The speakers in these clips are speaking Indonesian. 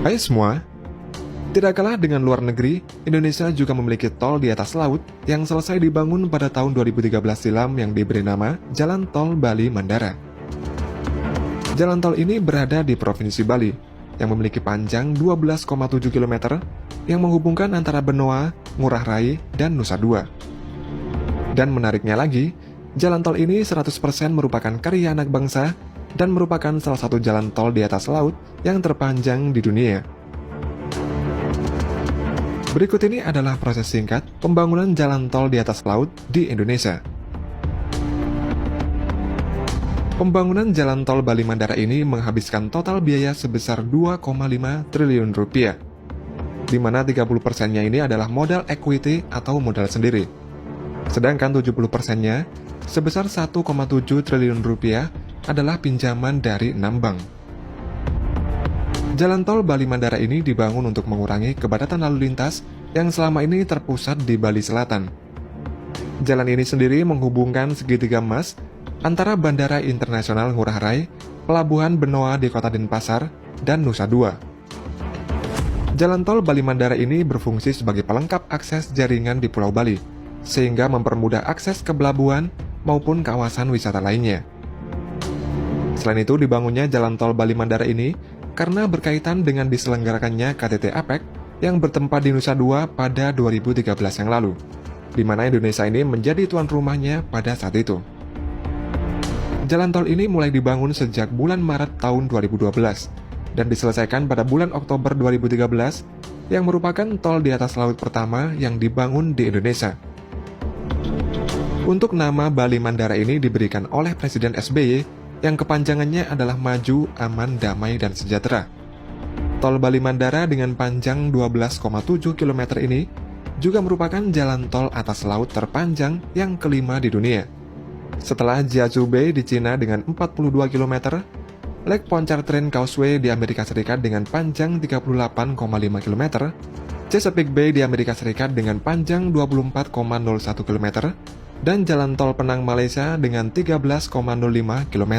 Hai semua, tidak kalah dengan luar negeri, Indonesia juga memiliki tol di atas laut yang selesai dibangun pada tahun 2013 silam yang diberi nama Jalan Tol Bali Mandara. Jalan tol ini berada di Provinsi Bali, yang memiliki panjang 12,7 km yang menghubungkan antara Benoa, Ngurah Rai, dan Nusa Dua. Dan menariknya lagi, jalan tol ini 100% merupakan karya anak bangsa dan merupakan salah satu jalan tol di atas laut yang terpanjang di dunia. Berikut ini adalah proses singkat pembangunan jalan tol di atas laut di Indonesia. Pembangunan jalan tol Bali Mandara ini menghabiskan total biaya sebesar 2,5 triliun rupiah, di mana 30%-nya ini adalah modal equity atau modal sendiri. Sedangkan 70%-nya sebesar 1,7 triliun rupiah adalah pinjaman dari 6 bank. Jalan tol Bali Mandara ini dibangun untuk mengurangi kepadatan lalu lintas yang selama ini terpusat di Bali Selatan. Jalan ini sendiri menghubungkan segitiga emas antara Bandara Internasional Ngurah Rai, Pelabuhan Benoa di Kota Denpasar, dan Nusa Dua. Jalan tol Bali Mandara ini berfungsi sebagai pelengkap akses jaringan di Pulau Bali, sehingga mempermudah akses ke pelabuhan maupun kawasan wisata lainnya. Selain itu, dibangunnya jalan tol Bali Mandara ini karena berkaitan dengan diselenggarakannya KTT APEC yang bertempat di Nusa Dua pada 2013 yang lalu, di mana Indonesia ini menjadi tuan rumahnya pada saat itu. Jalan tol ini mulai dibangun sejak bulan Maret tahun 2012 dan diselesaikan pada bulan Oktober 2013 yang merupakan tol di atas laut pertama yang dibangun di Indonesia. Untuk nama Bali Mandara ini diberikan oleh Presiden SBY yang kepanjangannya adalah Maju, Aman, Damai, dan Sejahtera. Tol Bali Mandara dengan panjang 12,7 km ini juga merupakan jalan tol atas laut terpanjang yang kelima di dunia. Setelah Jiazhou Bay di Cina dengan 42 km, Lake Pontchartrain Causeway di Amerika Serikat dengan panjang 38,5 km, Chesapeake Bay di Amerika Serikat dengan panjang 24,01 km, dan Jalan Tol Penang Malaysia dengan 13,05 km.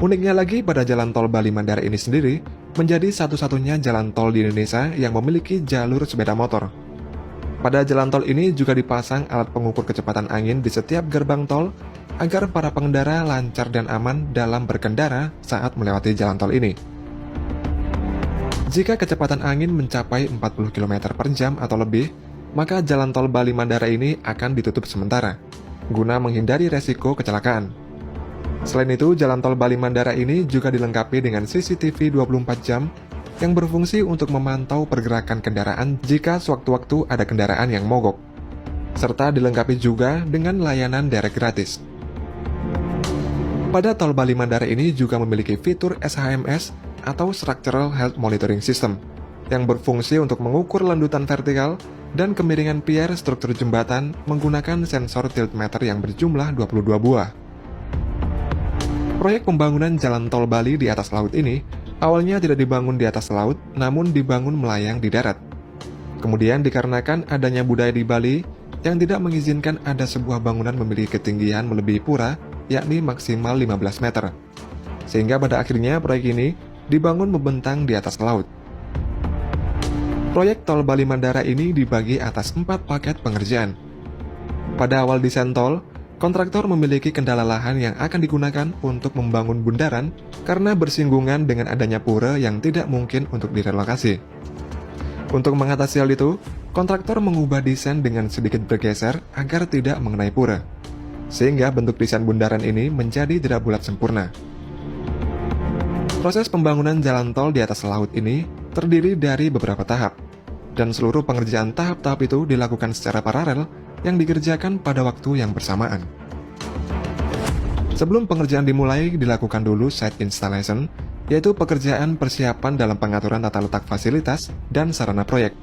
Uniknya lagi, pada Jalan Tol Bali Mandara ini sendiri menjadi satu-satunya jalan tol di Indonesia yang memiliki jalur sepeda motor. Pada jalan tol ini juga dipasang alat pengukur kecepatan angin di setiap gerbang tol agar para pengendara lancar dan aman dalam berkendara saat melewati jalan tol ini. Jika kecepatan angin mencapai 40 km per jam atau lebih, maka jalan tol Bali Mandara ini akan ditutup sementara, guna menghindari resiko kecelakaan. Selain itu, jalan tol Bali Mandara ini juga dilengkapi dengan CCTV 24 jam yang berfungsi untuk memantau pergerakan kendaraan jika sewaktu-waktu ada kendaraan yang mogok, serta dilengkapi juga dengan layanan derek gratis. Pada tol Bali Mandara ini juga memiliki fitur SHMS atau Structural Health Monitoring System yang berfungsi untuk mengukur landutan vertikal dan kemiringan pier struktur jembatan menggunakan sensor tiltmeter yang berjumlah 22 buah. Proyek pembangunan jalan tol Bali di atas laut ini awalnya tidak dibangun di atas laut, namun dibangun melayang di darat. Kemudian dikarenakan adanya budaya di Bali yang tidak mengizinkan ada sebuah bangunan memiliki ketinggian melebihi pura, yakni maksimal 15 meter. Sehingga pada akhirnya proyek ini dibangun membentang di atas laut. Proyek tol Bali Mandara ini dibagi atas 4 paket pengerjaan. Pada awal desain tol, kontraktor memiliki kendala lahan yang akan digunakan untuk membangun bundaran karena bersinggungan dengan adanya pura yang tidak mungkin untuk direlokasi. Untuk mengatasi hal itu, kontraktor mengubah desain dengan sedikit bergeser agar tidak mengenai pura, sehingga bentuk desain bundaran ini menjadi tidak bulat sempurna. Proses pembangunan jalan tol di atas laut ini terdiri dari beberapa tahap, dan seluruh pengerjaan tahap-tahap itu dilakukan secara paralel yang dikerjakan pada waktu yang bersamaan. Sebelum pengerjaan dimulai, dilakukan dulu site installation, yaitu pekerjaan persiapan dalam pengaturan tata letak fasilitas dan sarana proyek.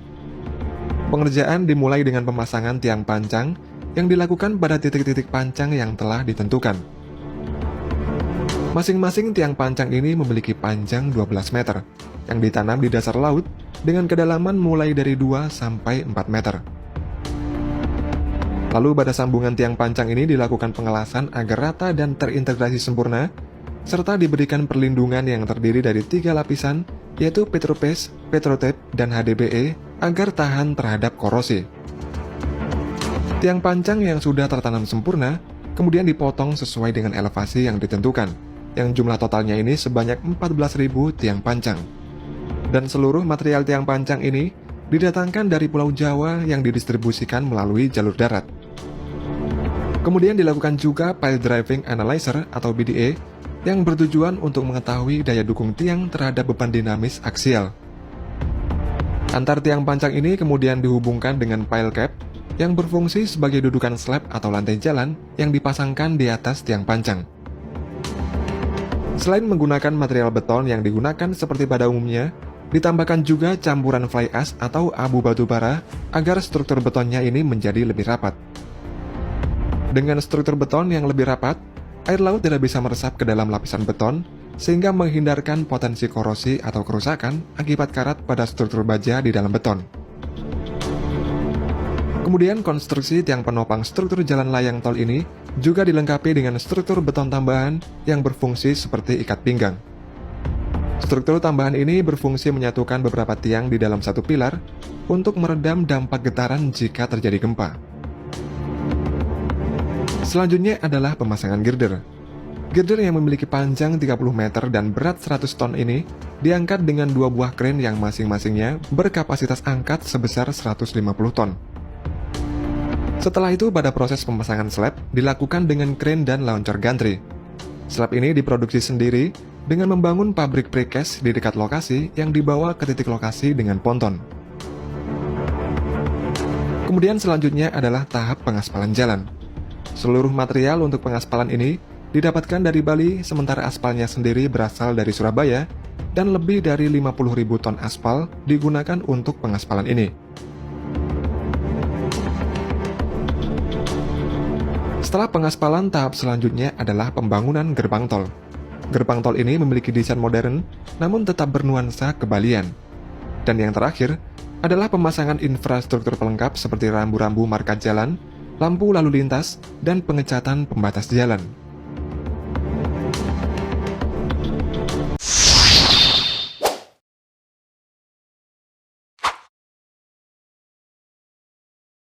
Pengerjaan dimulai dengan pemasangan tiang pancang yang dilakukan pada titik-titik pancang yang telah ditentukan. Masing-masing tiang pancang ini memiliki panjang 12 meter, yang ditanam di dasar laut dengan kedalaman mulai dari 2 sampai 4 meter. Lalu pada sambungan tiang pancang ini dilakukan pengelasan agar rata dan terintegrasi sempurna, serta diberikan perlindungan yang terdiri dari 3 lapisan yaitu Petropaste, Petrotape, dan HDPE agar tahan terhadap korosi. Tiang pancang yang sudah tertanam sempurna kemudian dipotong sesuai dengan elevasi yang ditentukan, yang jumlah totalnya ini sebanyak 14.000 tiang pancang. Dan seluruh material tiang pancang ini didatangkan dari Pulau Jawa yang didistribusikan melalui jalur darat. Kemudian dilakukan juga Pile Driving Analyzer atau BDA yang bertujuan untuk mengetahui daya dukung tiang terhadap beban dinamis aksial. Antar tiang pancang ini kemudian dihubungkan dengan pile cap yang berfungsi sebagai dudukan slab atau lantai jalan yang dipasangkan di atas tiang pancang. Selain menggunakan material beton yang digunakan seperti pada umumnya, ditambahkan juga campuran fly ash atau abu batu bara agar struktur betonnya ini menjadi lebih rapat. Dengan struktur beton yang lebih rapat, air laut tidak bisa meresap ke dalam lapisan beton sehingga menghindarkan potensi korosi atau kerusakan akibat karat pada struktur baja di dalam beton. Kemudian konstruksi tiang penopang struktur jalan layang tol ini juga dilengkapi dengan struktur beton tambahan yang berfungsi seperti ikat pinggang. Struktur tambahan ini berfungsi menyatukan beberapa tiang di dalam satu pilar untuk meredam dampak getaran jika terjadi gempa. Selanjutnya adalah pemasangan girder. Girder yang memiliki panjang 30 meter dan berat 100 ton ini diangkat dengan dua buah kren yang masing-masingnya berkapasitas angkat sebesar 150 ton. Setelah itu pada proses pemasangan slab dilakukan dengan kren dan launcher gantry. Slab ini diproduksi sendiri dengan membangun pabrik precast di dekat lokasi yang dibawa ke titik lokasi dengan ponton. Kemudian selanjutnya adalah tahap pengaspalan jalan. Seluruh material untuk pengaspalan ini didapatkan dari Bali, sementara aspalnya sendiri berasal dari Surabaya dan lebih dari 50.000 ton aspal digunakan untuk pengaspalan ini. Setelah pengaspalan, tahap selanjutnya adalah pembangunan gerbang tol. Gerbang tol ini memiliki desain modern, namun tetap bernuansa kebalian. Dan yang terakhir adalah pemasangan infrastruktur pelengkap seperti rambu-rambu marka jalan, lampu lalu lintas, dan pengecatan pembatas jalan.